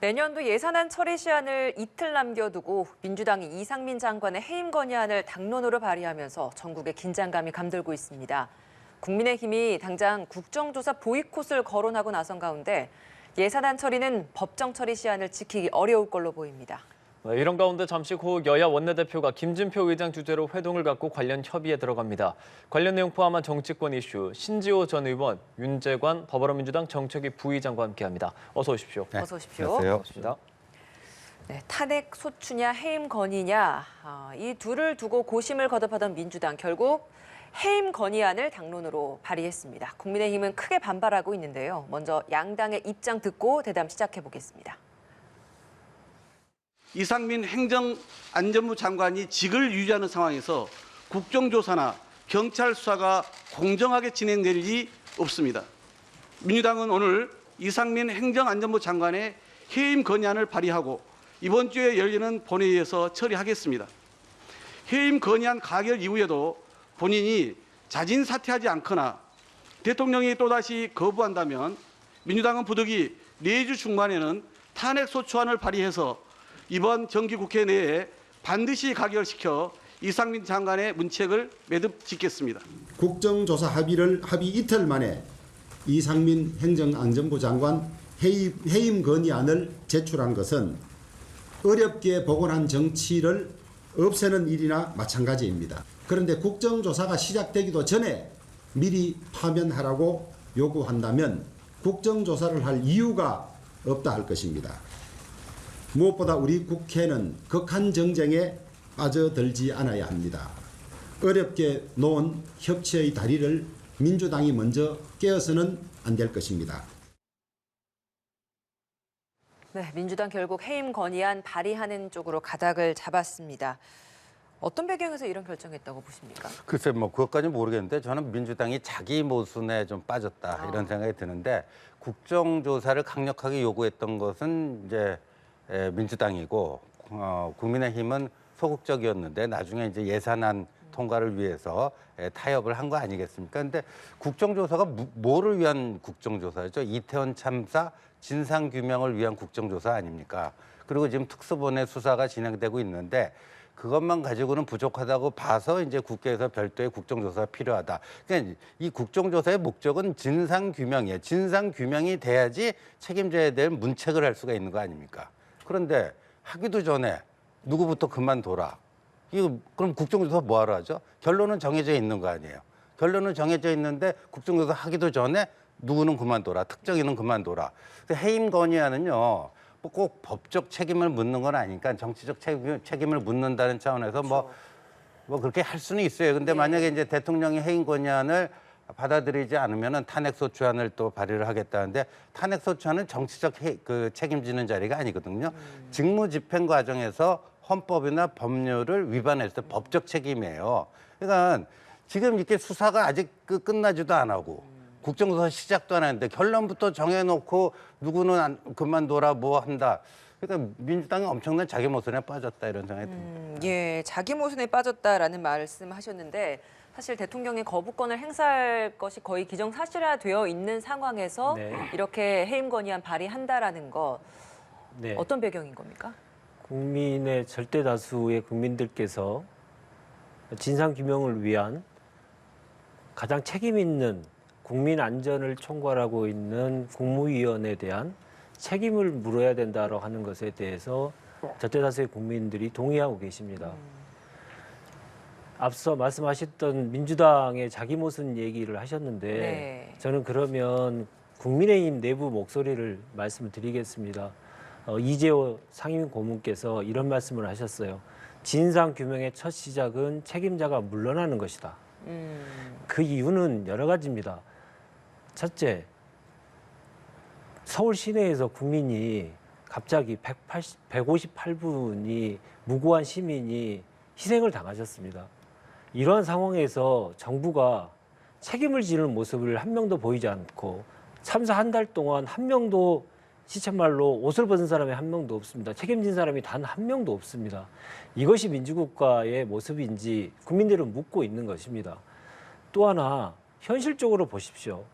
내년도 예산안 처리 시한을 이틀 남겨두고 민주당이 이상민 장관의 해임 건의안을 당론으로 발의하면서 전국에 긴장감이 감돌고 있습니다. 국민의힘이 당장 국정조사 보이콧을 거론하고 나선 가운데 예산안 처리는 법정 처리 시한을 지키기 어려울 걸로 보입니다. 이런 가운데 잠시 후 여야 원내대표가 김진표 의장 주재로 회동을 갖고 관련 협의에 들어갑니다. 관련 내용 포함한 정치권 이슈, 신지호 전 의원, 윤재관 더불어민주당 정책위 부의장과 함께합니다. 어서 오십시오. 네, 어서 오십시오. 안녕하세요. 반갑습니다. 네, 탄핵 소추냐 해임 건의냐 이 둘을 두고 고심을 거듭하던 민주당 결국 해임 건의안을 당론으로 발의했습니다. 국민의힘은 크게 반발하고 있는데요. 먼저 양당의 입장 듣고 대담 시작해 보겠습니다. 이상민 행정안전부 장관이 직을 유지하는 상황에서 국정조사나 경찰 수사가 공정하게 진행될 리 없습니다. 민주당은 오늘 이상민 행정안전부 장관의 해임 건의안을 발의하고 이번 주에 열리는 본회의에서 처리하겠습니다. 해임 건의안 가결 이후에도 본인이 자진 사퇴하지 않거나 대통령이 또다시 거부한다면 민주당은 부득이 내주 중반에는 탄핵소추안을 발의해서 이번 정기국회 내에 반드시 가결시켜 이상민 장관의 문책을 매듭 짓겠습니다. 국정조사 합의 이틀 만에 이상민 행정안전부 장관 해임 건의안을 제출한 것은 어렵게 복원한 정치를 없애는 일이나 마찬가지입니다. 그런데 국정조사가 시작되기도 전에 미리 파면하라고 요구한다면 국정조사를 할 이유가 없다 할 것입니다. 무엇보다 우리 국회는 극한 정쟁에 빠져들지 않아야 합니다. 어렵게 놓은 협치의 다리를 민주당이 먼저 깨어서는 안 될 것입니다. 네, 민주당 결국 해임 건의안 발의하는 쪽으로 가닥을 잡았습니다. 어떤 배경에서 이런 결정했다고 보십니까? 글쎄 뭐 그것까지는 모르겠는데 저는 민주당이 자기 모순에 좀 빠졌다 이런 생각이 드는데 국정조사를 강력하게 요구했던 것은 이제 민주당이고 국민의힘은 소극적이었는데 나중에 이제 예산안 통과를 위해서 타협을 한 거 아니겠습니까? 근데 국정조사가 뭐를 위한 국정조사죠? 이태원 참사 진상규명을 위한 국정조사 아닙니까? 그리고 지금 특수본의 수사가 진행되고 있는데 그것만 가지고는 부족하다고 봐서 이제 국회에서 별도의 국정조사가 필요하다. 그러니까 이 국정조사의 목적은 진상규명이에요. 진상규명이 돼야지 책임져야 될 문책을 할 수가 있는 거 아닙니까? 그런데 하기도 전에 누구부터 그만둬라. 이거 그럼 국정조사 뭐하러 하죠? 결론은 정해져 있는 거 아니에요. 결론은 정해져 있는데 국정조사 하기도 전에 누구는 그만둬라. 특정인은 그만둬라. 해임 건의안은요. 꼭 법적 책임을 묻는 건 아니니까 정치적 책임을 묻는다는 차원에서 뭐 그렇게 할 수는 있어요. 근데 만약에 이제 대통령이 해임 건의안을 받아들이지 않으면은 탄핵소추안을 또 발의를 하겠다는데 탄핵소추안은 정치적 책임지는 자리가 아니거든요. 직무집행 과정에서 헌법이나 법률을 위반했을 때 법적 책임이에요. 그러니까 지금 이렇게 수사가 아직 끝나지도 안 하고 국정조사 시작도 안 했는데 결론부터 정해놓고 누구는 그만둬라 뭐 한다. 그러니까 민주당이 엄청난 자기 모순에 빠졌다 이런 생각이 듭니다. 예, 자기 모순에 빠졌다라는 말씀하셨는데 사실 대통령이 거부권을 행사할 것이 거의 기정사실화되어 있는 상황에서 이렇게 해임 건의안 발의한다라는 거 어떤 배경인 겁니까? 국민의 절대 다수의 국민들께서 진상규명을 위한 가장 책임 있는 국민 안전을 총괄하고 있는 국무위원에 대한 책임을 물어야 된다고 하는 것에 대해서 절대 다수의 국민들이 동의하고 계십니다. 앞서 말씀하셨던 민주당의 자기 모순 얘기를 하셨는데 저는 그러면 국민의힘 내부 목소리를 말씀을 드리겠습니다. 이재호 상임 고문께서 이런 말씀을 하셨어요. 진상규명의 첫 시작은 책임자가 물러나는 것이다. 그 이유는 여러 가지입니다. 첫째, 서울 시내에서 국민이 갑자기 158분이 무고한 시민이 희생을 당하셨습니다. 이러한 상황에서 정부가 책임을 지는 모습을 한 명도 보이지 않고 참사 한 달 동안 한 명도 시쳇말로 옷을 벗은 사람이 한 명도 없습니다. 책임진 사람이 단 한 명도 없습니다. 이것이 민주국가의 모습인지 국민들은 묻고 있는 것입니다. 또 하나 현실적으로 보십시오.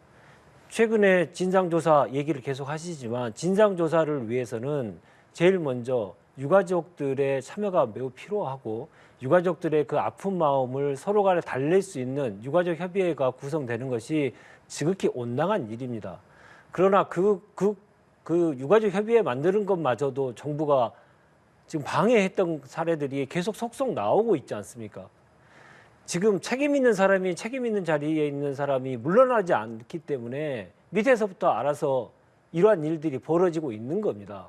최근에 진상조사 얘기를 계속 하시지만 진상조사를 위해서는 제일 먼저 유가족들의 참여가 매우 필요하고 유가족들의 그 아픈 마음을 서로 간에 달랠 수 있는 유가족 협의회가 구성되는 것이 지극히 온당한 일입니다. 그러나 그 유가족 협의회 만드는 것마저도 정부가 지금 방해했던 사례들이 계속 속속 나오고 있지 않습니까? 지금 책임 있는 사람이 책임 있는 자리에 있는 사람이 물러나지 않기 때문에 밑에서부터 알아서 이러한 일들이 벌어지고 있는 겁니다.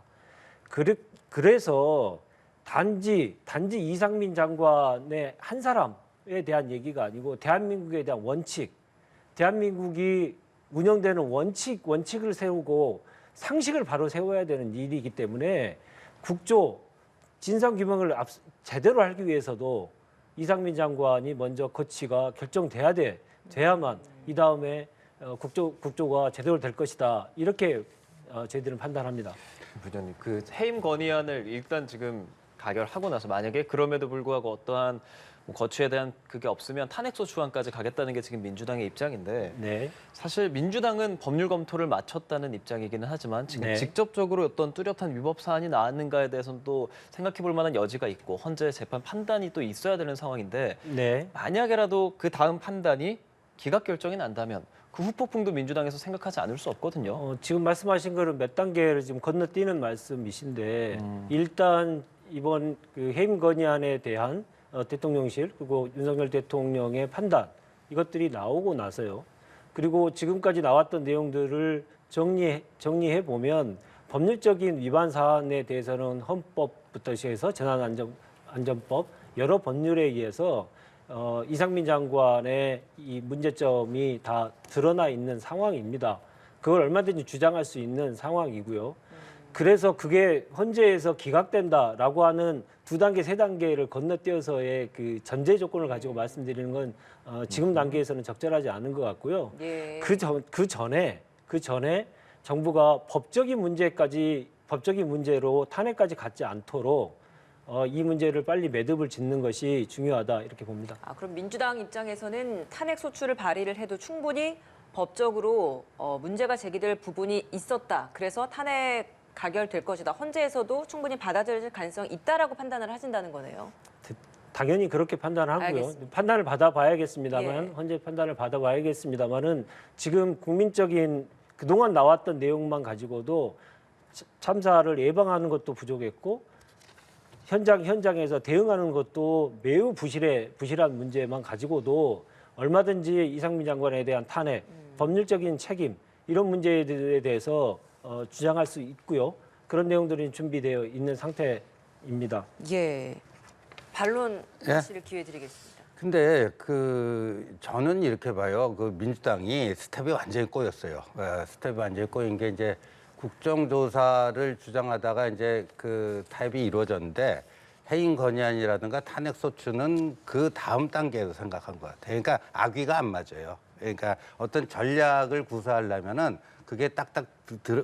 그래서 단지 이상민 장관의 한 사람에 대한 얘기가 아니고 대한민국에 대한 원칙, 대한민국이 운영되는 원칙을 세우고 상식을 바로 세워야 되는 일이기 때문에 국조 진상규명을 제대로 하기 위해서도 이상민 장관이 먼저 거치가 돼야만 이 다음에 국조가 제대로 될 것이다. 이렇게 저희들은 판단합니다. 부장님, 그 해임 건의안을 일단 지금 가결하고 나서 만약에 그럼에도 불구하고 어떠한 거취에 대한 그게 없으면 탄핵소추안까지 가겠다는 게 지금 민주당의 입장인데 네. 사실 민주당은 법률 검토를 마쳤다는 입장이기는 하지만 지금 네. 직접적으로 어떤 뚜렷한 위법 사안이 나왔는가에 대해서는 또 생각해 볼 만한 여지가 있고 헌재 재판 판단이 또 있어야 되는 상황인데 네. 만약에라도 그 다음 판단이 기각 결정이 난다면 그 후폭풍도 민주당에서 생각하지 않을 수 없거든요. 지금 말씀하신 거는 몇 단계를 지금 건너뛰는 말씀이신데 일단 이번 그 해임 건의안에 대한 대통령실 그리고 윤석열 대통령의 판단 이것들이 나오고 나서요. 그리고 지금까지 나왔던 내용들을 정리해 보면 법률적인 위반 사안에 대해서는 헌법부터 시작해서 재난안전법 여러 법률에 의해서 이상민 장관의 이 문제점이 다 드러나 있는 상황입니다. 그걸 얼마든지 주장할 수 있는 상황이고요. 그래서 그게 헌재에서 기각된다라고 하는 2단계, 3단계를 건너뛰어서의 그 전제 조건을 가지고 말씀드리는 건 지금 단계에서는 적절하지 않은 것 같고요. 예. 그 전에 정부가 법적인 문제로 탄핵까지 갖지 않도록 이 문제를 빨리 매듭을 짓는 것이 중요하다 이렇게 봅니다. 그럼 민주당 입장에서는 탄핵 소추를 발의를 해도 충분히 법적으로 문제가 제기될 부분이 있었다. 그래서 탄핵 가결될 것이다. 헌재에서도 충분히 받아들일 가능성이 있다라고 판단을 하신다는 거네요. 당연히 그렇게 판단하고요. 알겠습니다. 판단을 받아봐야겠습니다만 예. 헌재 판단을 받아봐야겠습니다만은 지금 국민적인 그동안 나왔던 내용만 가지고도 참사를 예방하는 것도 부족했고 현장에서 대응하는 것도 매우 부실한 문제만 가지고도 얼마든지 이상민 장관에 대한 탄핵, 법률적인 책임 이런 문제들에 대해서 주장할 수 있고요. 그런 내용들이 준비되어 있는 상태입니다. 예. 반론하실 예? 기회 드리겠습니다. 근데 저는 이렇게 봐요. 그 민주당이 스텝이 완전히 꼬였어요. 스텝이 완전히 꼬인 게 이제 국정조사를 주장하다가 이제 그 타협이 이루어졌는데 해임 건의안이라든가 탄핵 소추는 그 다음 단계에서 생각한 것 같아요. 그러니까 악위가 안 맞아요. 그러니까 어떤 전략을 구사하려면은 그게 딱딱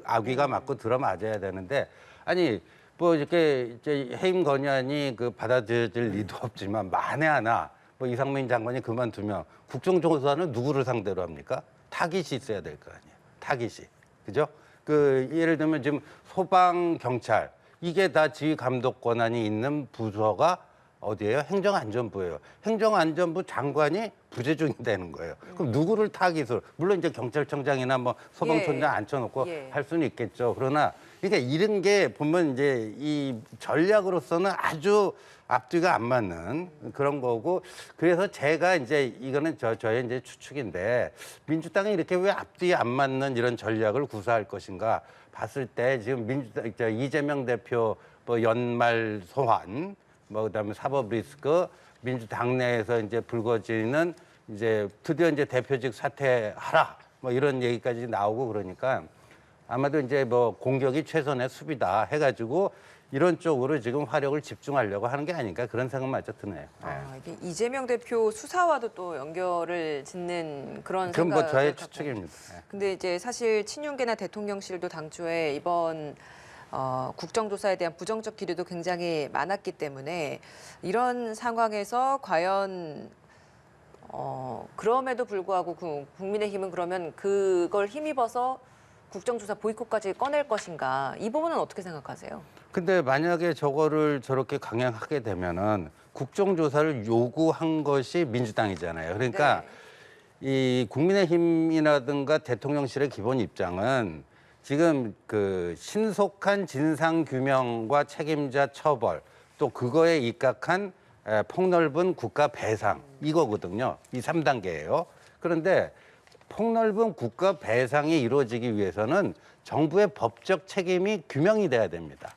악위가 맞고 들어맞아야 되는데 아니 뭐 이렇게 이제 해임 건의안이 받아들여질 리도 없지만 만에 하나 뭐 이상민 장관이 그만두면 국정조사는 누구를 상대로 합니까? 타깃이 있어야 될 거 아니에요. 타깃이. 그죠? 예를 들면 지금 소방, 경찰 이게 다 지휘 감독 권한이 있는 부서가 어디예요? 행정안전부예요. 행정안전부 장관이 부재중이 되는 거예요. 그럼 누구를 타깃으로? 물론 이제 경찰청장이나 뭐 소방청장 앉혀놓고 할 수는 있겠죠. 그러나 그러니까 이런 게 보면 이제 이 전략으로서는 아주 앞뒤가 안 맞는 그런 거고 그래서 제가 이제 이거는 저의 이제 추측인데 민주당이 이렇게 왜 앞뒤 안 맞는 이런 전략을 구사할 것인가 봤을 때 지금 이재명 대표 뭐 연말 소환 뭐 그다음에 사법 리스크 민주당 내에서 이제 불거지는 이제 드디어 이제 대표직 사퇴하라 뭐 이런 얘기까지 나오고 그러니까 아마도 이제 뭐 공격이 최선의 수비다 해가지고 이런 쪽으로 지금 화력을 집중하려고 하는 게 아닌가 그런 생각마저 드네요. 이게 이재명 대표 수사와도 또 연결을 짓는 그런 그건 뭐 생각을 저의 갖고. 추측입니다. 근데 이제 사실 친윤계나 대통령실도 당초에 이번 국정조사에 대한 부정적 기류도 굉장히 많았기 때문에 이런 상황에서 과연 그럼에도 불구하고 국민의힘은 그러면 그걸 힘입어서 국정조사 보이콧까지 꺼낼 것인가? 이 부분은 어떻게 생각하세요? 근데 만약에 저거를 저렇게 강행하게 되면은 국정조사를 요구한 것이 민주당이잖아요. 그러니까 이 국민의힘이라든가 대통령실의 기본 입장은 지금 그 신속한 진상 규명과 책임자 처벌 또 그거에 입각한 폭넓은 국가 배상 이거거든요. 이 3단계예요. 그런데 폭넓은 국가 배상이 이루어지기 위해서는 정부의 법적 책임이 규명이 돼야 됩니다.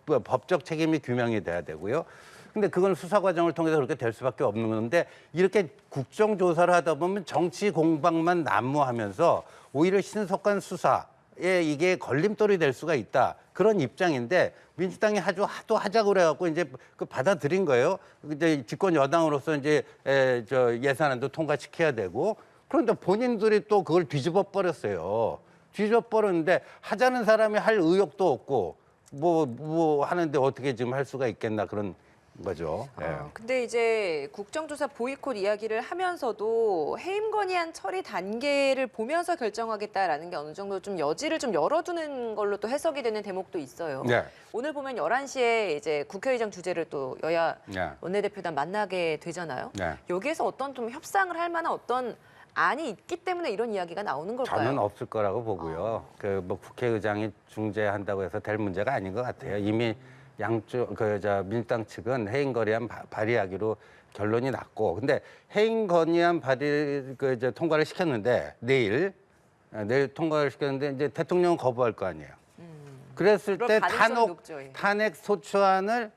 법적 책임이 규명이 돼야 되고요. 근데 그건 수사 과정을 통해서 그렇게 될 수밖에 없는 건데 이렇게 국정조사를 하다 보면 정치 공방만 난무하면서 오히려 신속한 수사에 이게 걸림돌이 될 수가 있다. 그런 입장인데 민주당이 하도 하자고 그래갖고 이제 그 받아들인 거예요. 이제 집권 여당으로서 이제 예산안도 통과시켜야 되고 그런데 본인들이 또 그걸 뒤집어 버렸어요. 뒤집어 버렸는데 하자는 사람이 할 의욕도 없고 뭐 하는데 어떻게 지금 할 수가 있겠나 그런 거죠. 예. 근데 이제 국정조사 보이콧 이야기를 하면서도 해임 건의안 처리 단계를 보면서 결정하겠다라는 게 어느 정도 좀 여지를 좀 열어두는 걸로 또 해석이 되는 대목도 있어요. 네. 오늘 보면 11시에 이제 국회의장 주재를 또 여야 네. 원내대표단 만나게 되잖아요. 네. 여기에서 어떤 좀 협상을 할 만한 어떤 안이 있기 때문에 이런 이야기가 나오는 걸까요? 저는 없을 거라고 보고요. 그 뭐 국회의장이 중재한다고 해서 될 문제가 아닌 것 같아요. 이미 양쪽 민주당 측은 해임 건의안 발의하기로 결론이 났고, 근데 해임 건의안 발의 통과를 시켰는데 내일 통과를 시켰는데 이제 대통령은 거부할 거 아니에요. 그랬을 그럴 때 가능성이 높죠, 예. 탄핵 소추안을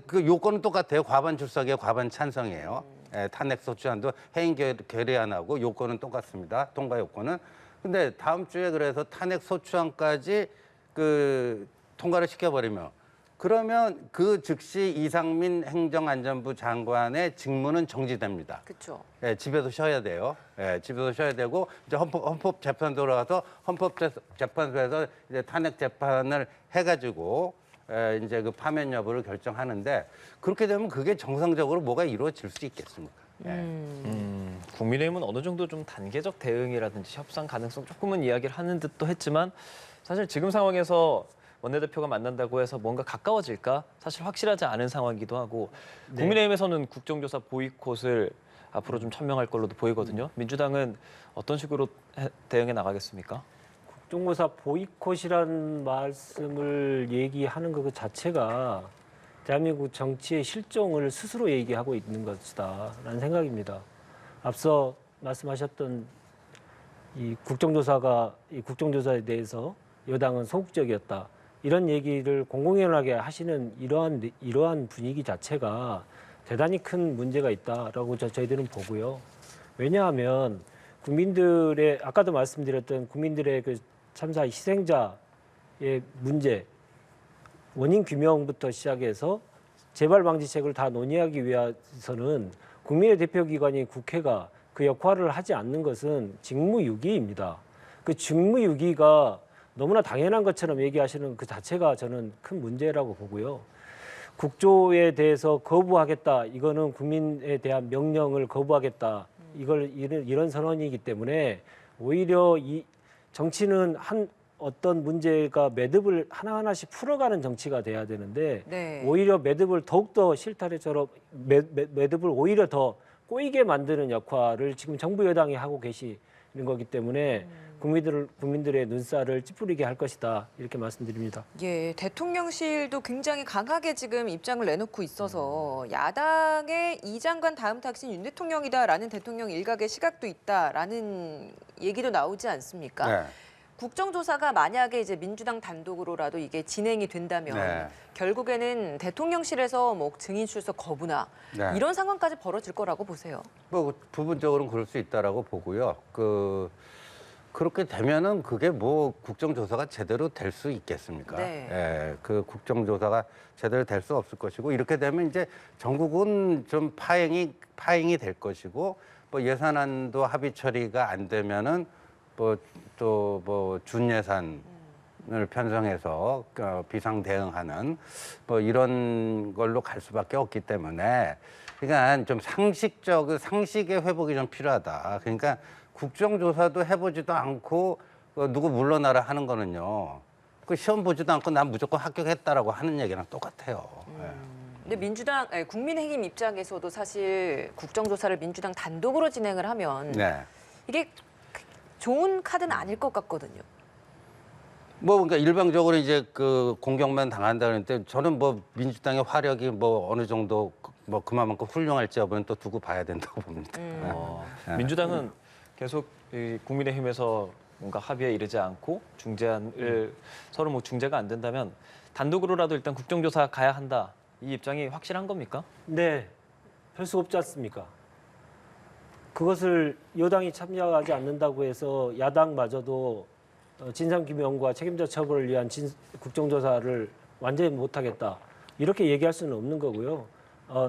그 요건은 똑같아요. 과반 출석이에요. 과반 찬성이에요. 탄핵 소추안도 해임 결의안하고 요건은 똑같습니다. 통과 요건은. 근데 다음 주에 그래서 탄핵 소추안까지 그 통과를 시켜버리면 그러면 그 즉시 이상민 행정안전부 장관의 직무는 정지됩니다. 그렇죠. 집에서 쉬어야 돼요. 집에서 쉬어야 되고 이제 헌법재판소로 가서 헌법재판소에서 이제 탄핵 재판을 해가지고 이제 그 파면 여부를 결정하는데 그렇게 되면 그게 정상적으로 뭐가 이루어질 수 있겠습니까? 국민의힘은 어느 정도 좀 단계적 대응이라든지 협상 가능성 조금은 이야기를 하는 듯도 했지만 사실 지금 상황에서 원내대표가 만난다고 해서 뭔가 가까워질까? 사실 확실하지 않은 상황이기도 하고 국민의힘에서는 국정조사 보이콧을 앞으로 좀 천명할 걸로도 보이거든요. 민주당은 어떤 식으로 대응해 나가겠습니까? 국정조사 보이콧이란 말씀을 얘기하는 것 자체가 대한민국 정치의 실종을 스스로 얘기하고 있는 것이다라는 생각입니다. 앞서 말씀하셨던 이 국정조사에 대해서 여당은 소극적이었다. 이런 얘기를 공공연하게 하시는 이러한 분위기 자체가 대단히 큰 문제가 있다라고 저희들은 보고요. 왜냐하면 국민들의 아까도 말씀드렸던 국민들의 그 참사 희생자의 문제, 원인 규명부터 시작해서 재발 방지책을 다 논의하기 위해서는 국민의 대표기관인 국회가 그 역할을 하지 않는 것은 직무유기입니다. 그 직무유기가 너무나 당연한 것처럼 얘기하시는 그 자체가 저는 큰 문제라고 보고요. 국조에 대해서 거부하겠다. 이거는 국민에 대한 명령을 거부하겠다. 이런 선언이기 때문에 오히려 이 정치는 어떤 문제가 매듭을 하나하나씩 풀어가는 정치가 돼야 되는데 오히려 매듭을 더욱더 실타래처럼 매듭을 오히려 더 꼬이게 만드는 역할을 지금 정부 여당이 하고 계시는 거기 때문에 국민들의 눈살을 찌푸리게 할 것이다 이렇게 말씀드립니다. 예, 대통령실도 굉장히 강하게 지금 입장을 내놓고 있어서 야당의 이 장관 다음 타깃은 윤 대통령이다라는 대통령 일각의 시각도 있다라는 얘기도 나오지 않습니까? 네. 국정조사가 만약에 이제 민주당 단독으로라도 이게 진행이 된다면 결국에는 대통령실에서 뭐 증인 출석 거부나 이런 상황까지 벌어질 거라고 보세요. 뭐 부분적으로는 그럴 수 있다라고 보고요. 그렇게 되면은 그게 뭐 국정조사가 제대로 될 수 있겠습니까? 그 국정조사가 제대로 될 수 없을 것이고 이렇게 되면 이제 전국은 좀 파행이 될 것이고 뭐 예산안도 합의 처리가 안 되면은 또 뭐 준예산 편성해서 비상 대응하는 뭐 이런 걸로 갈 수밖에 없기 때문에 그러니까 좀 상식의 회복이 좀 필요하다. 그러니까 국정조사도 해보지도 않고 누구 물러나라 하는 거는요. 그 시험 보지도 않고 난 무조건 합격했다라고 하는 얘기랑 똑같아요. 근데 국민의힘 입장에서도 사실 국정조사를 민주당 단독으로 진행을 하면 네. 이게 좋은 카드는 아닐 것 같거든요. 뭐 그러니까 일방적으로 이제 그 공격만 당한다는데 저는 뭐 민주당의 화력이 뭐 어느 정도 뭐 그만큼 훌륭할지 여부는 또 두고 봐야 된다고 봅니다. 민주당은 계속 이 국민의힘에서 뭔가 합의에 이르지 않고 중재안을 서로 뭐 중재가 안 된다면 단독으로라도 일단 국정조사 가야 한다. 이 입장이 확실한 겁니까? 네, 별 수 없지 않습니까? 그것을 여당이 참여하지 않는다고 해서 야당마저도 진상규명과 책임자 처벌을 위한 국정조사를 완전히 못하겠다. 이렇게 얘기할 수는 없는 거고요.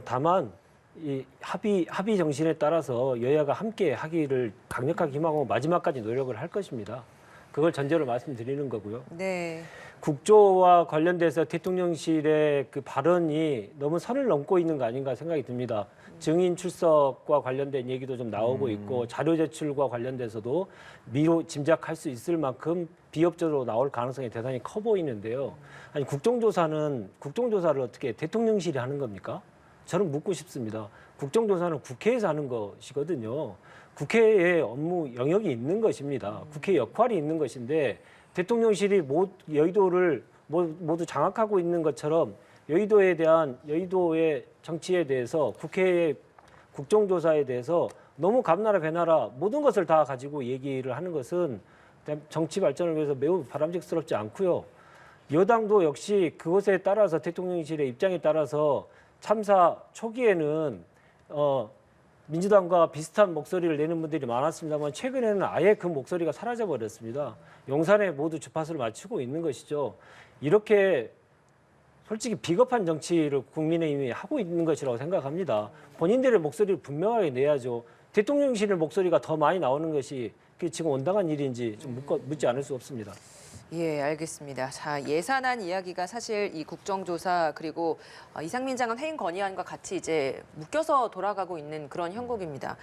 다만 이 합의 정신에 따라서 여야가 함께 하기를 강력하게 희망하고 마지막까지 노력을 할 것입니다. 그걸 전제로 말씀드리는 거고요. 네. 국조와 관련돼서 대통령실의 그 발언이 너무 선을 넘고 있는 거 아닌가 생각이 듭니다. 증인 출석과 관련된 얘기도 좀 나오고 있고 자료 제출과 관련돼서도 미로 짐작할 수 있을 만큼 비협조로 나올 가능성이 대단히 커 보이는데요. 아니 국정조사를 어떻게 대통령실이 하는 겁니까? 저는 묻고 싶습니다. 국정조사는 국회에서 하는 것이거든요. 국회의 업무 영역이 있는 것입니다. 국회 역할이 있는 것인데 대통령실이 여의도를 모두 장악하고 있는 것처럼 여의도의 정치에 대해서 국회의 국정조사에 대해서 너무 감나라 배나라 모든 것을 다 가지고 얘기를 하는 것은 정치 발전을 위해서 매우 바람직스럽지 않고요. 여당도 역시 그것에 따라서 대통령실의 입장에 따라서 참사 초기에는 민주당과 비슷한 목소리를 내는 분들이 많았습니다만 최근에는 아예 그 목소리가 사라져 버렸습니다. 용산에 모두 주파수를 맞추고 있는 것이죠. 이렇게 솔직히 비겁한 정치를 국민의힘이 하고 있는 것이라고 생각합니다. 본인들의 목소리를 분명하게 내야죠. 대통령실의 목소리가 더 많이 나오는 것이 그게 지금 온당한 일인지 좀 묻지 않을 수 없습니다. 예, 알겠습니다. 자, 예산안 이야기가 사실 이 국정조사 그리고 이상민 장관 해임 건의안과 같이 이제 묶여서 돌아가고 있는 그런 형국입니다.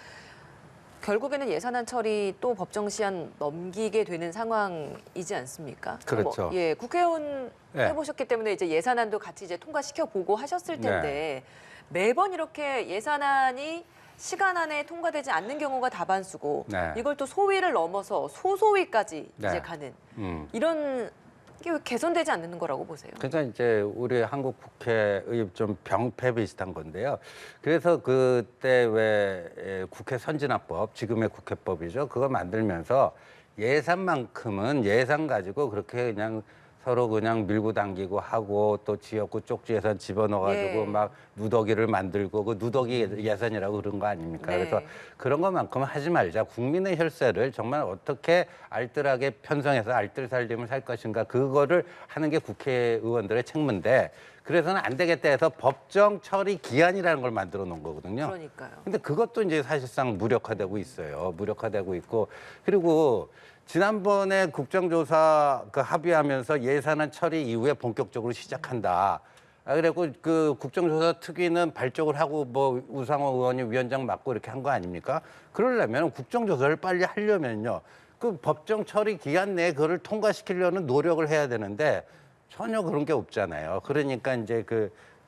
결국에는 예산안 처리 또 법정 시한 넘기게 되는 상황이지 않습니까? 그렇죠. 예, 국회의원 네. 해보셨기 때문에 이제 예산안도 같이 이제 통과시켜 보고 하셨을 텐데 매번 이렇게 예산안이 시간 안에 통과되지 않는 경우가 다반수고 네. 이걸 또 소위를 넘어서 소소위까지 네. 이제 가는 음. 이게 왜 개선되지 않는 거라고 보세요? 그러니까 이제 우리 한국 국회의 좀 병폐 비슷한 건데요. 그래서 그때 왜 국회 선진화법, 지금의 국회법이죠. 그거 만들면서 예산만큼은 예산 가지고 그렇게 그냥 서로 그냥 밀고 당기고 하고 또 지역구 쪽지 예산 집어넣어가지고 예. 막 누더기를 만들고 그 누더기 예산이라고 그런 거 아닙니까? 네. 그래서 그런 것만큼은 하지 말자. 국민의 혈세를 정말 어떻게 알뜰하게 편성해서 알뜰살림을 살 것인가 그거를 하는 게 국회의원들의 책무인데 그래서는 안 되겠다 해서 법정 처리 기한이라는 걸 만들어 놓은 거거든요. 그러니까요. 근데 그것도 이제 사실상 무력화되고 있어요. 무력화되고 있고 그리고 지난번에 국정조사 합의하면서 예산안 처리 이후에 본격적으로 시작한다. 그리고 그 국정조사 특위는 발족을 하고 뭐 우상호 의원이 위원장 맡고 이렇게 한 거 아닙니까? 그러려면 국정조사를 빨리 하려면요. 그 법정 처리 기한 내에 그거를 통과시키려는 노력을 해야 되는데 전혀 그런 게 없잖아요. 그러니까 이제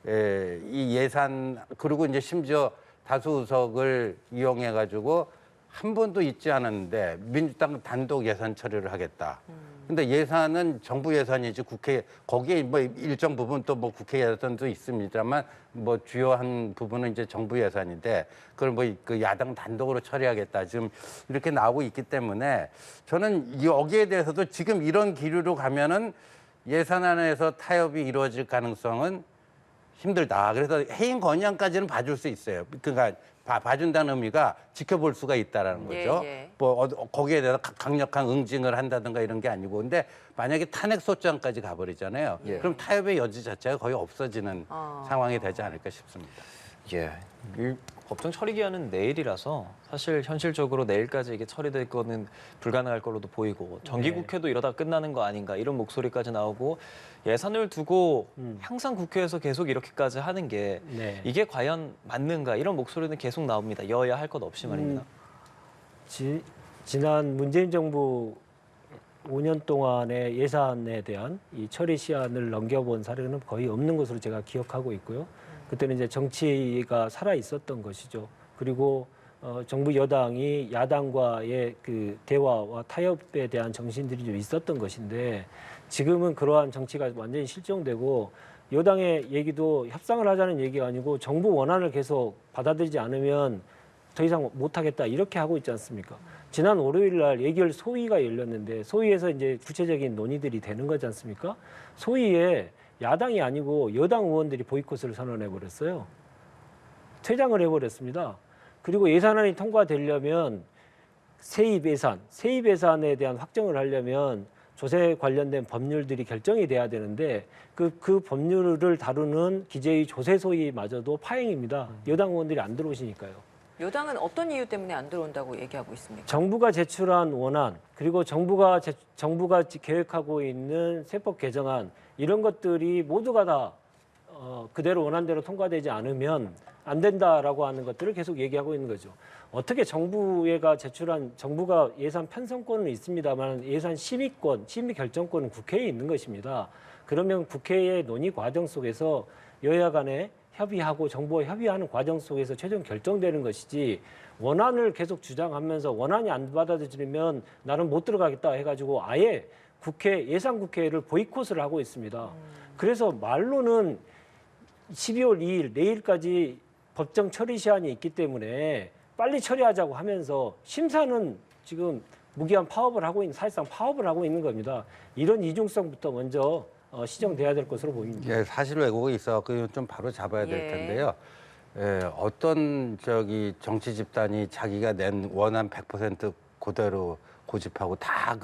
이 예산 그리고 이제 심지어 다수 의석을 이용해 가지고 한 번도 있지 않았는데 민주당 단독 예산 처리를 하겠다. 근데 예산은 정부 예산이지 국회 거기에 뭐 일정 부분 또 뭐 국회 예산도 있습니다만 뭐 주요한 부분은 이제 정부 예산인데 그걸 뭐 그 야당 단독으로 처리하겠다 지금 이렇게 나오고 있기 때문에 저는 여기에 대해서도 지금 이런 기류로 가면은 예산안에서 타협이 이루어질 가능성은 힘들다. 그래서 해임 건의안까지는 봐줄 수 있어요. 그러니까 봐준다는 의미가 지켜볼 수가 있다라는 거죠. 예. 뭐 거기에 대해서 강력한 응징을 한다든가 이런 게 아니고, 근데 만약에 탄핵 소추안까지 가버리잖아요. 그럼 타협의 여지 자체가 거의 없어지는 상황이 되지 않을까 싶습니다. 예. 이 법정 처리 기한은 내일이라서 사실 현실적으로 내일까지 이게 처리될 거는 불가능할 걸로도 보이고 정기국회도 이러다 끝나는 거 아닌가 이런 목소리까지 나오고 예산을 두고 항상 국회에서 계속 이렇게까지 하는 게 네. 이게 과연 맞는가 이런 목소리는 계속 나옵니다. 여야 할 것 없이 말입니다. 지난 문재인 정부 5년 동안의 예산에 대한 이 처리 시한을 넘겨본 사례는 거의 없는 것으로 제가 기억하고 있고요. 그때는 이제 정치가 살아 있었던 것이죠. 그리고 정부 여당이 야당과의 그 대화와 타협에 대한 정신들이 좀 있었던 것인데 지금은 그러한 정치가 완전히 실종되고 여당의 얘기도 협상을 하자는 얘기가 아니고 정부 원안을 계속 받아들이지 않으면 더 이상 못하겠다 이렇게 하고 있지 않습니까? 지난 월요일 날 예결 소위가 열렸는데 소위에서 이제 구체적인 논의들이 되는 거지 않습니까? 소위에 야당이 아니고 여당 의원들이 보이콧을 선언해 버렸어요. 퇴장을 해버렸습니다. 그리고 예산안이 통과되려면 세입 예산에 대한 확정을 하려면 조세 관련된 법률들이 결정이 돼야 되는데 그 법률을 다루는 기재위 조세 소위마저도 파행입니다. 여당 의원들이 안 들어오시니까요. 여당은 어떤 이유 때문에 안 들어온다고 얘기하고 있습니까? 정부가 제출한 원안 그리고 정부가 계획하고 있는 세법 개정안 이런 것들이 모두가 다 그대로 원안대로 통과되지 않으면 안 된다라고 하는 것들을 계속 얘기하고 있는 거죠. 어떻게 정부가 예산 편성권은 있습니다만 예산 심의 결정권은 국회에 있는 것입니다. 그러면 국회의 논의 과정 속에서 여야 간에 협의하고 정부와 협의하는 과정 속에서 최종 결정되는 것이지 원안을 계속 주장하면서 원안이 안 받아들이면 나는 못 들어가겠다 해가지고 아예 예산국회를 보이콧을 하고 있습니다. 그래서 말로는 12월 2일 내일까지 법정 처리 시한이 있기 때문에 빨리 처리하자고 하면서 심사는 지금 무기한 사실상 파업을 하고 있는 겁니다. 이런 이중성부터 먼저 시정돼야 될 것으로 보입니다. 예, 사실 왜곡이 있어서 좀 바로 잡아야 될 예. 텐데요. 예, 어떤 정치 집단이 자기가 낸 원안 100% 그대로 고집하고 다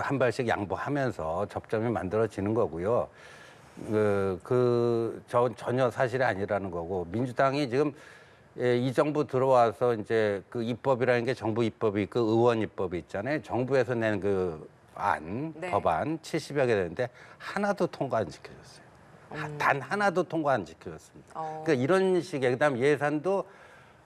한 발씩 양보하면서 접점이 만들어지는 거고요. 전혀 사실이 아니라는 거고 민주당이 지금 이 정부 들어와서 이제 그 입법이라는 게 정부 입법이 있고 의원 입법이 있잖아요. 정부에서 낸 네. 법안 70여 개 되는데 하나도 통과 안 지켜졌어요. 단 하나도 통과 안 지켜졌습니다. 그러니까 이런 식의 그다음 예산도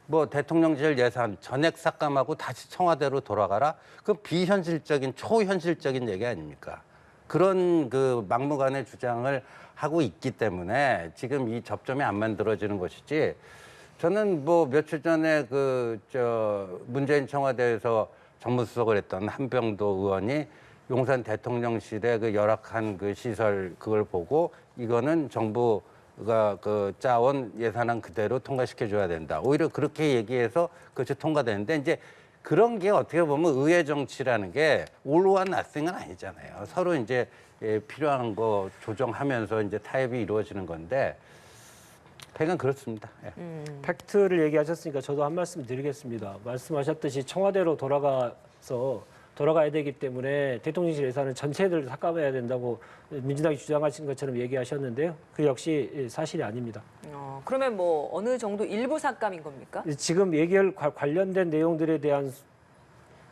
뭐 대통령실 예산 전액 삭감하고 다시 청와대로 돌아가라. 그 비현실적인 초현실적인 얘기 아닙니까? 그런 막무가내 주장을 하고 있기 때문에 지금 이 접점이 안 만들어지는 것이지. 저는 뭐 며칠 전에 문재인 청와대에서 정무수석을 했던 한병도 의원이 용산 대통령실에 열악한 시설 그걸 보고 이거는 정부가 짜온 예산안 그대로 통과시켜줘야 된다. 오히려 그렇게 얘기해서 그것이 통과되는데 이제 그런 게 어떻게 보면 의회 정치라는 게 all or nothing은 아니잖아요. 서로 이제 필요한 거 조정하면서 이제 타협이 이루어지는 건데 팩은 그렇습니다. 예. 팩트를 얘기하셨으니까 저도 한 말씀 드리겠습니다. 말씀하셨듯이 청와대로 돌아가야 되기 때문에 대통령실 예산은 전체를 삭감해야 된다고 민주당이 주장하신 것처럼 얘기하셨는데요. 그 역시 사실이 아닙니다. 그러면 뭐 어느 정도 일부 삭감인 겁니까? 지금 관련된 내용들에 대한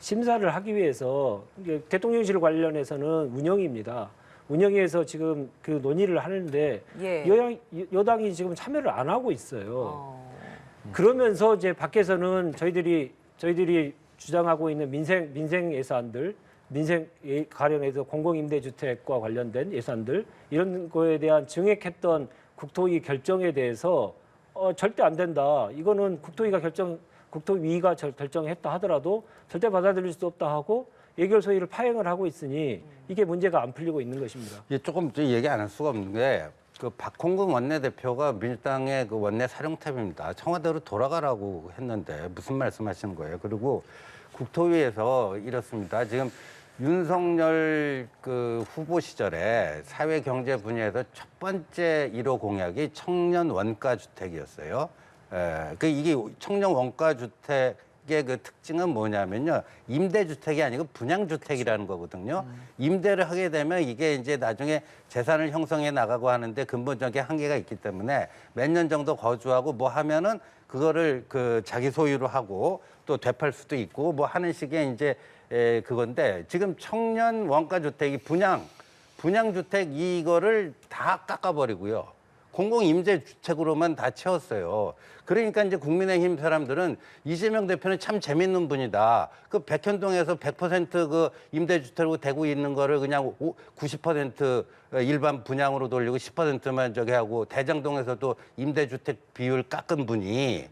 심사를 하기 위해서 대통령실 관련해서는 운영입니다. 운영위에서 지금 그 논의를 하는데 예. 여당이 지금 참여를 안 하고 있어요. 그러면서 이제 밖에서는 저희들이 주장하고 있는 민생 예산들, 가령해서 공공임대주택과 관련된 예산들 이런 거에 대한 증액했던 국토위 결정에 대해서 절대 안 된다. 이거는 국토위가 결정했다 하더라도 절대 받아들일 수 없다 하고 예결 소위를 파행을 하고 있으니 이게 문제가 안 풀리고 있는 것입니다. 조금 얘기 안 할 수가 없는 게 박홍근 원내대표가 민주당의 원내 사령탑입니다. 청와대로 돌아가라고 했는데 무슨 말씀하시는 거예요? 그리고 국토위에서 이렇습니다. 지금 윤석열 후보 시절에 사회경제 분야에서 첫 번째 1호 공약이 청년 원가 주택이었어요. 이게 청년 원가 주택 주택의 그 특징은 뭐냐면요. 임대주택이 아니고 분양주택이라는 거거든요. 임대를 하게 되면 이게 이제 나중에 재산을 형성해 나가고 하는데 근본적인 한계가 있기 때문에 몇 년 정도 거주하고 뭐 하면은 그거를 그 자기 소유로 하고 또 되팔 수도 있고 뭐 하는 식의 이제 그건데 지금 청년 원가주택이 분양주택 이거를 다 깎아버리고요. 공공임대주택으로만 다 채웠어요. 그러니까 이제 국민의힘 사람들은 이재명 대표는 참 재밌는 분이다. 그 백현동에서 100% 임대주택으로 되고 있는 거를 그냥 90% 일반 분양으로 돌리고 10%만 저기 하고 대장동에서도 임대주택 비율 깎은 분이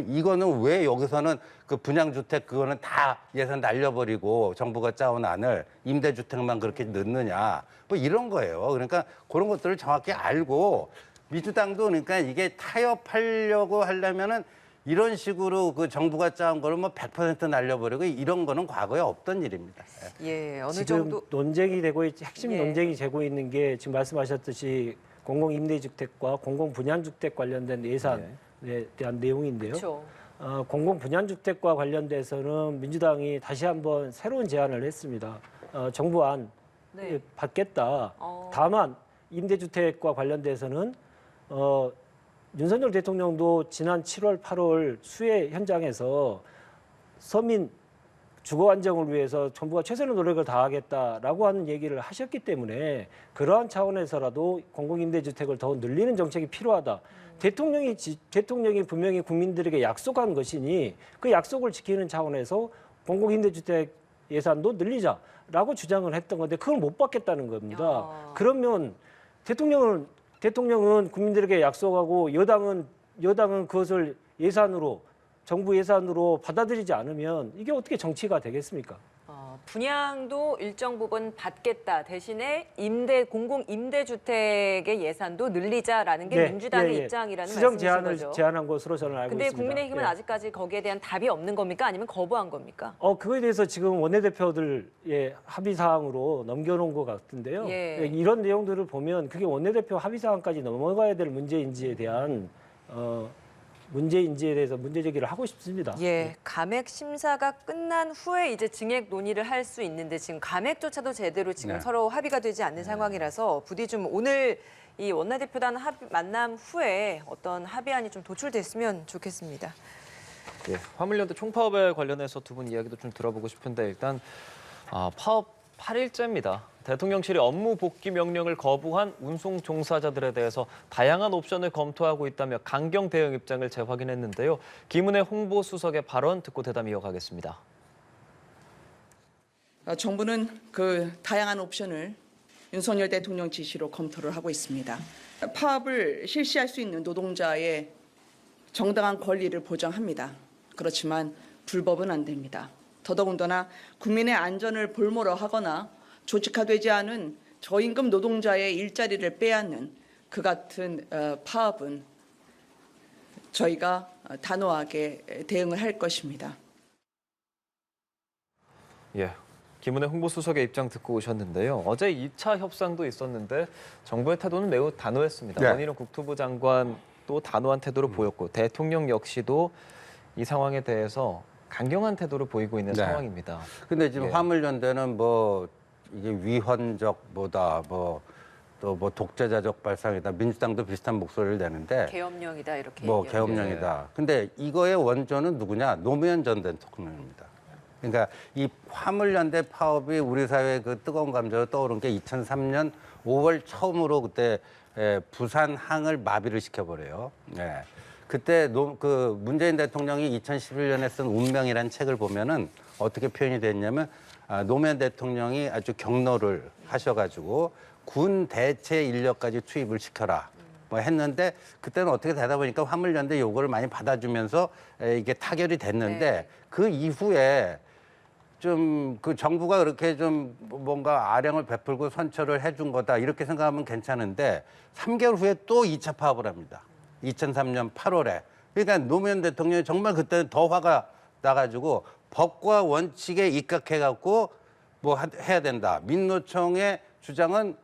이거는 왜 여기서는 그 분양주택 그거는 다 예산 날려버리고 정부가 짜온 안을 임대주택만 그렇게 넣느냐 뭐 이런 거예요. 그러니까 그런 것들을 정확히 알고 민주당도 그러니까 이게 타협하려고 하려면은 이런 식으로 그 정부가 짜온 거를 뭐 100% 날려버리고 이런 거는 과거에 없던 일입니다. 예, 어느 지금 정도 논쟁이 되고 핵심 예. 논쟁이 되고 있는 게 지금 말씀하셨듯이 공공임대주택과 공공분양주택 관련된 예산에 대한 내용인데요. 그렇죠. 공공분양주택과 관련돼서는 민주당이 다시 한번 새로운 제안을 했습니다. 정부안 네. 받겠다. 어. 다만 임대주택과 관련돼서는 윤석열 대통령도 지난 7월, 8월 수해 현장에서 서민 주거 안정을 위해서 정부가 최선의 노력을 다하겠다라고 하는 얘기를 하셨기 때문에 그러한 차원에서라도 공공임대주택을 더 늘리는 정책이 필요하다. 대통령이 분명히 국민들에게 약속한 것이니 그 약속을 지키는 차원에서 공공임대주택 예산도 늘리자라고 주장을 했던 건데 그걸 못 받겠다는 겁니다. 야. 그러면 대통령은 국민들에게 약속하고 여당은 그것을 정부 예산으로 받아들이지 않으면 이게 어떻게 정치가 되겠습니까? 분양도 일정 부분 받겠다. 대신에 공공 임대주택의 예산도 늘리자라는 게 민주당의 입장이라는 수정 말씀이신 제안을 거죠. 제안한 것으로 저는 알고 근데 있습니다. 국민의힘은 예. 아직까지 거기에 대한 답이 없는 겁니까? 아니면 거부한 겁니까? 그거에 대해서 지금 원내대표들의 합의 사항으로 넘겨놓은 것 같은데요. 예. 이런 내용들을 보면 그게 원내대표 합의 사항까지 넘어가야 될 문제인지에 대한 문제인지에 대해서 문제 제기를 하고 싶습니다. 예, 감액 심사가 끝난 후에 이제 증액 논의를 할 수 있는데 지금 감액조차도 제대로 지금 네. 서로 합의가 되지 않는 상황이라서 부디 좀 오늘 이 원내대표단 만남 후에 어떤 합의안이 좀 도출됐으면 좋겠습니다. 예, 화물연대 총파업에 관련해서 두 분 이야기도 좀 들어보고 싶은데 일단 파업 8일째입니다. 대통령실이 업무 복귀 명령을 거부한 운송 종사자들에 대해서 다양한 옵션을 검토하고 있다며 강경 대응 입장을 재확인했는데요. 김은혜 홍보수석의 발언 듣고 대담 이어가겠습니다. 정부는 그 다양한 옵션을 윤석열 대통령 지시로 검토를 하고 있습니다. 파업을 실시할 수 있는 노동자의 정당한 권리를 보장합니다. 그렇지만 불법은 안 됩니다. 더더군다나 국민의 안전을 볼모로 하거나 조직화되지 않은 저임금 노동자의 일자리를 빼앗는 그 같은 파업은 저희가 단호하게 대응을 할 것입니다. 예, 김은혜 홍보수석의 입장 듣고 오셨는데요. 어제 2차 협상도 있었는데 정부의 태도는 매우 단호했습니다. 네. 원희룡 국토부 장관도 단호한 태도를 보였고 대통령 역시도 이 상황에 대해서 강경한 태도를 보이고 있는 네. 상황입니다. 근데 지금 예. 화물연대는 뭐 이게 위헌적 뭐다 또 뭐 독재자적 발상이다 민주당도 비슷한 목소리를 내는데 계엄령이다 이렇게 뭐 얘기하죠. 계엄령이다. 근데 이거의 원조는 누구냐? 노무현 전 대통령입니다. 그러니까 이 화물연대 파업이 우리 사회의 그 뜨거운 감정으로 떠오른 게 2003년 5월 처음으로 그때 부산항을 마비를 시켜버려요. 네. 그때 그 문재인 대통령이 2011년에 쓴 운명이라는 책을 보면은 어떻게 표현이 됐냐면 노무현 대통령이 아주 경로를 하셔가지고 군 대체 인력까지 투입을 시켜라. 뭐 했는데 그때는 어떻게 되다 보니까 화물연대 요구를 많이 받아주면서 이게 타결이 됐는데 네. 그 이후에 좀 그 정부가 그렇게 좀 뭔가 아량을 베풀고 선처를 해준 거다 이렇게 생각하면 괜찮은데 3개월 후에 또 2차 파업을 합니다. 2003년 8월에. 그러니까 노무현 대통령이 정말 그때는 더 화가 나가지고 법과 원칙에 입각해갖고 뭐 해야 된다. 민노총의 주장은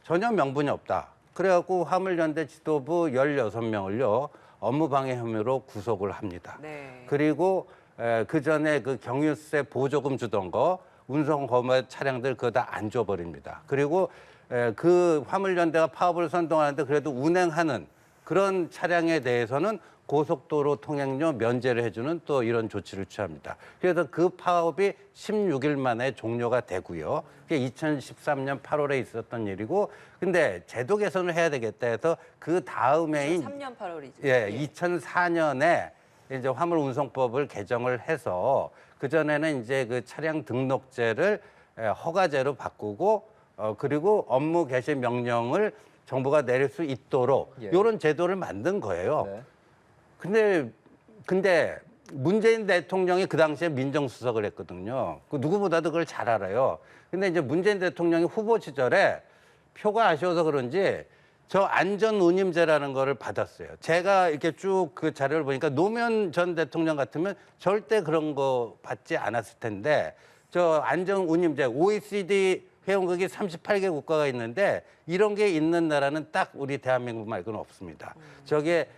전혀 명분이 없다. 그래갖고 화물연대 지도부 16명을요 업무방해 혐의로 구속을 합니다. 네. 그리고 그 전에 그 경유세 보조금 주던 거 운송 거머 차량들 그거 다 안 줘버립니다. 그리고 그 화물연대가 파업을 선동하는데 그래도 운행하는 그런 차량에 대해서는 고속도로 통행료 면제를 해주는 또 이런 조치를 취합니다. 그래서 그 파업이 16일 만에 종료가 되고요. 그게 2013년 8월에 있었던 일이고, 근데 제도 개선을 해야 되겠다 해서 그 다음해인 3년 8월이죠. 예, 2004년에 이제 화물운송법을 개정을 해서 그 전에는 이제 그 차량 등록제를 허가제로 바꾸고 그리고 업무 개시 명령을 정부가 내릴 수 있도록 예. 이런 제도를 만든 거예요. 네. 근데 문재인 대통령이 그 당시에 민정수석을 했거든요. 그 누구보다도 그걸 잘 알아요. 근데 이제 문재인 대통령이 후보 시절에 표가 아쉬워서 그런지 저 안전운임제라는 거를 받았어요. 제가 이렇게 쭉 그 자료를 보니까 노무현 전 대통령 같으면 절대 그런 거 받지 않았을 텐데 저 안전운임제 OECD 회원국이 38개 국가가 있는데 이런 게 있는 나라는 딱 우리 대한민국 말고는 없습니다. 저게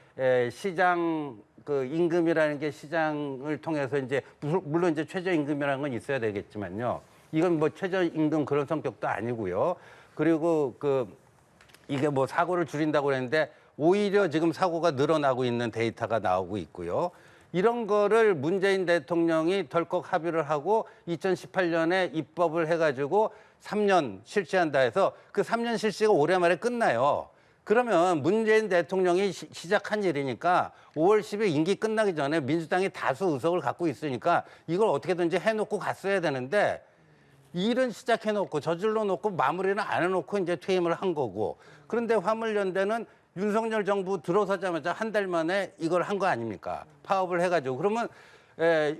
시장 그 임금이라는 게 시장을 통해서 이제 물론 이제 최저임금이라는 건 있어야 되겠지만요. 이건 뭐 최저임금 그런 성격도 아니고요. 그리고 이게 뭐 사고를 줄인다고 그랬는데 오히려 지금 사고가 늘어나고 있는 데이터가 나오고 있고요. 이런 거를 문재인 대통령이 덜컥 합의를 하고 2018년에 입법을 해가지고 3년 실시한다 해서 그 3년 실시가 올해 말에 끝나요. 그러면 문재인 대통령이 시작한 일이니까 5월 10일 임기 끝나기 전에 민주당이 다수 의석을 갖고 있으니까 이걸 어떻게든지 해놓고 갔어야 되는데 일은 시작해놓고 저질러 놓고 마무리는 안 해놓고 이제 퇴임을 한 거고 그런데 화물연대는 윤석열 정부 들어서자마자 한 달 만에 이걸 한 거 아닙니까? 파업을 해가지고 그러면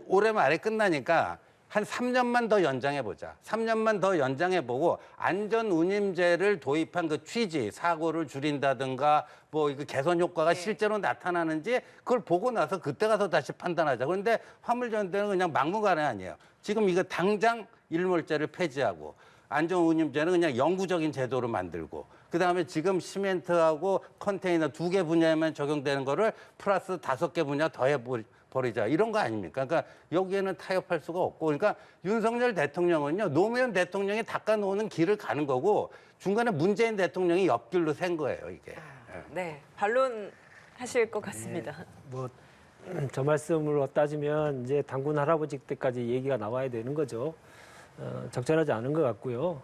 올해 말에 끝나니까 한 3년만 더 연장해보자. 3년만 더 연장해보고 안전운임제를 도입한 그 취지, 사고를 줄인다든가 뭐 이거 개선 효과가 실제로 나타나는지 그걸 보고 나서 그때 가서 다시 판단하자. 그런데 화물연대는 그냥 막무가내 아니에요. 지금 이거 당장 일몰제를 폐지하고 안전운임제는 그냥 영구적인 제도로 만들고 그다음에 지금 시멘트하고 컨테이너 2개 분야에만 적용되는 거를 플러스 5개 분야 더 해버리자 이런 거 아닙니까? 그러니까 여기에는 타협할 수가 없고 그러니까 윤석열 대통령은요 노무현 대통령이 닦아놓는 길을 가는 거고 중간에 문재인 대통령이 옆길로 샌 거예요 이게. 네, 반론하실 것 같습니다. 뭐 저 말씀으로 따지면 이제 당군 할아버지 때까지 얘기가 나와야 되는 거죠. 적절하지 않은 것 같고요.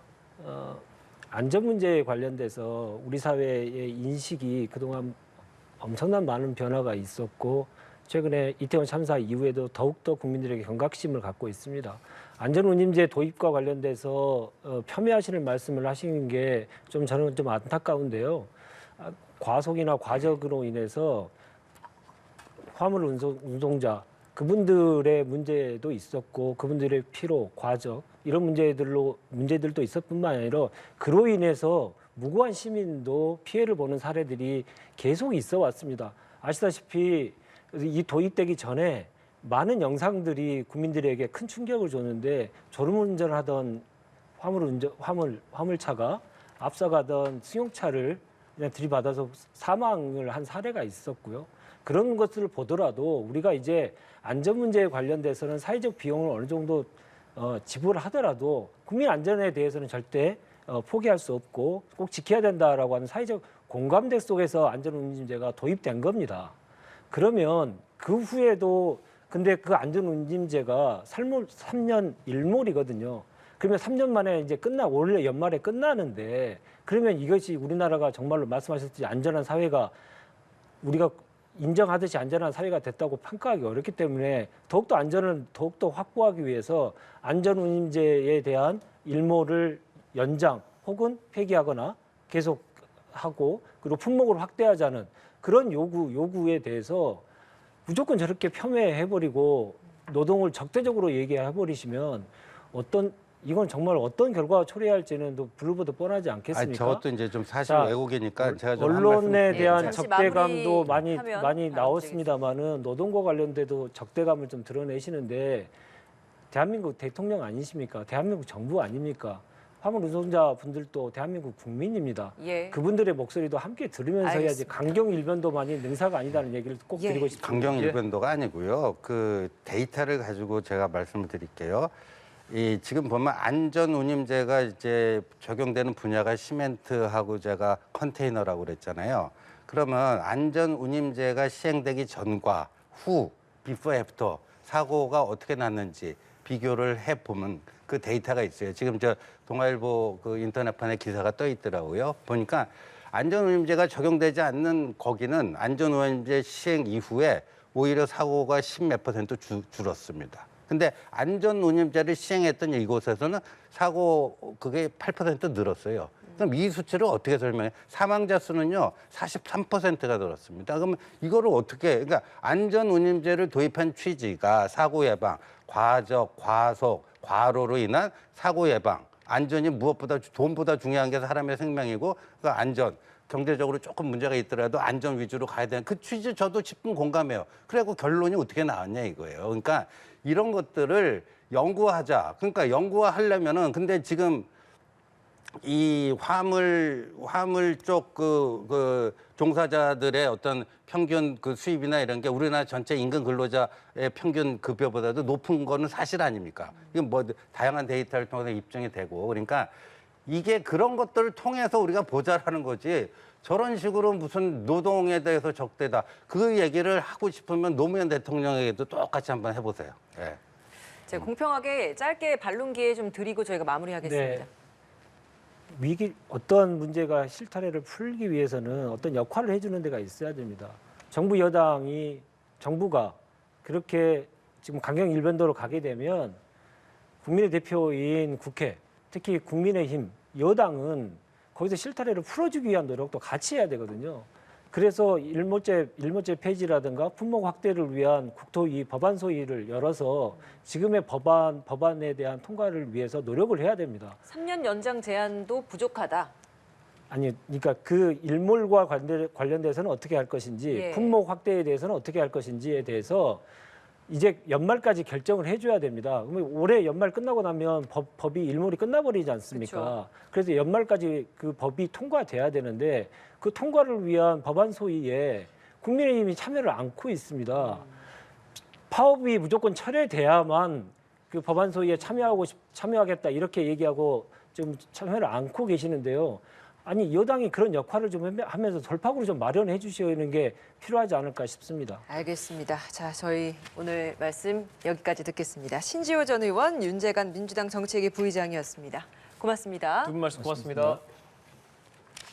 안전 문제에 관련돼서 우리 사회의 인식이 그동안 엄청난 많은 변화가 있었고 최근에 이태원 참사 이후에도 더욱더 국민들에게 경각심을 갖고 있습니다. 안전운임제 도입과 관련돼서 폄훼하시는 말씀을 하시는 게 저는 좀 안타까운데요. 과속이나 과적으로 인해서 화물 운송자 그분들의 문제도 있었고 그분들의 피로, 과적 이런 문제들도 있을 뿐만 아니라 그로 인해서 무고한 시민도 피해를 보는 사례들이 계속 있어 왔습니다. 아시다시피 이 도입되기 전에 많은 영상들이 국민들에게 큰 충격을 줬는데 졸음운전을 하던 화물차가 앞서가던 승용차를 그냥 들이받아서 사망을 한 사례가 있었고요. 그런 것들을 보더라도 우리가 이제 안전 문제에 관련돼서는 사회적 비용을 어느 정도 지불하더라도 국민 안전에 대해서는 절대 포기할 수 없고 꼭 지켜야 된다라고 하는 사회적 공감대 속에서 안전운임제가 도입된 겁니다. 그러면 그 후에도 근데 그 안전운임제가 3년 일몰이거든요. 그러면 3년 만에 이제 올해 연말에 끝나는데 그러면 이것이 우리나라가 정말로 말씀하셨듯이 안전한 사회가 우리가 인정하듯이 안전한 사회가 됐다고 평가하기 어렵기 때문에 더욱더 안전을 더욱더 확보하기 위해서 안전운임제에 대한 일몰을 연장 혹은 폐기하거나 계속하고 그리고 품목을 확대하자는 그런 요구에 대해서 무조건 저렇게 폄훼해버리고 노동을 적대적으로 얘기해버리시면 이건 정말 어떤 결과가 초래할지는 또 불보듯 뻔하지 않겠습니까? 저것도 이제 좀 사실 왜곡이니까 제가 좀 언론에 대한 잠시 적대감도 마무리하면 많이 바로 나왔습니다만은 노동과 관련돼도 적대감을 좀 드러내시는데 대한민국 대통령 아니십니까? 대한민국 정부 아닙니까? 화물 노동자분들도 대한민국 국민입니다. 예. 그분들의 목소리도 함께 들으면서 해야지 알겠습니다. 강경 일변도만이 능사가 아니다는 얘기를 꼭 예. 드리고 싶습니다. 강경 일변도가 아니고요. 그 데이터를 가지고 제가 말씀을 드릴게요. 이 지금 보면 안전운임제가 이제 적용되는 분야가 시멘트하고 제가 컨테이너라고 그랬잖아요. 그러면 안전운임제가 시행되기 전과 후, 비포 애프터 사고가 어떻게 났는지 비교를 해보면 그 데이터가 있어요. 지금 저 동아일보 그 인터넷판에 기사가 떠 있더라고요. 보니까 안전운임제가 적용되지 않는 거기는 안전운임제 시행 이후에 오히려 사고가 10몇 퍼센트 줄었습니다. 근데 안전운임제를 시행했던 이곳에서는 사고 그게 8% 늘었어요. 그럼 이 수치를 어떻게 설명해? 사망자 수는요 43%가 늘었습니다. 그러면 이거를 어떻게? 그러니까 안전운임제를 도입한 취지가 사고 예방, 과적, 과속, 과로로 인한 사고 예방, 안전이 무엇보다 돈보다 중요한 게 사람의 생명이고 그 안전. 경제적으로 조금 문제가 있더라도 안전 위주로 가야 되는 그 취지 저도 10분 공감해요. 그래고 결론이 어떻게 나왔냐 이거예요. 그러니까 이런 것들을 연구하자. 그러니까 연구하려면은 근데 지금 이 화물 쪽 그 종사자들의 어떤 평균 그 수입이나 이런 게 우리나라 전체 임금 근로자의 평균 급여보다도 높은 거는 사실 아닙니까? 이건 뭐 다양한 데이터를 통해서 입증이 되고 그러니까 이게 그런 것들을 통해서 우리가 보자라는 거지. 저런 식으로 무슨 노동에 대해서 적대다. 그 얘기를 하고 싶으면 노무현 대통령에게도 똑같이 한번 해보세요. 예. 제가 공평하게 짧게 반론 기회 좀 드리고 저희가 마무리하겠습니다. 네. 위기 어떤 문제가 실타래를 풀기 위해서는 어떤 역할을 해주는 데가 있어야 됩니다. 정부 여당이 정부가 그렇게 지금 강경 일변도로 가게 되면 국민의 대표인 국회, 특히 국민의힘 여당은 거기서 실타래를 풀어주기 위한 노력도 같이 해야 되거든요. 그래서 일몰제 폐지라든가 품목 확대를 위한 국토위 법안 소위를 열어서 지금의 법안에 대한 통과를 위해서 노력을 해야 됩니다. 3년 연장 제한도 부족하다. 아니, 그러니까 그 일몰과 관련돼서는 어떻게 할 것인지, 예. 품목 확대에 대해서는 어떻게 할 것인지에 대해서 이제 연말까지 결정을 해줘야 됩니다. 그러면 올해 연말 끝나고 나면 법이 일몰이 끝나버리지 않습니까? 그쵸. 그래서 연말까지 그 법이 통과돼야 되는데 그 통과를 위한 법안 소위에 국민의힘이 참여를 않고 있습니다. 파업이 무조건 철회돼야만 그 법안 소위에 참여하겠다 이렇게 얘기하고 좀 참여를 않고 계시는데요. 아니 여당이 그런 역할을 좀 하면서 돌파구를 좀 마련해 주시는 게 필요하지 않을까 싶습니다. 알겠습니다. 자, 저희 오늘 말씀 여기까지 듣겠습니다. 신지호 전 의원, 윤재관 민주당 정책위 부의장이었습니다. 고맙습니다. 두 분 말씀 고맙습니다.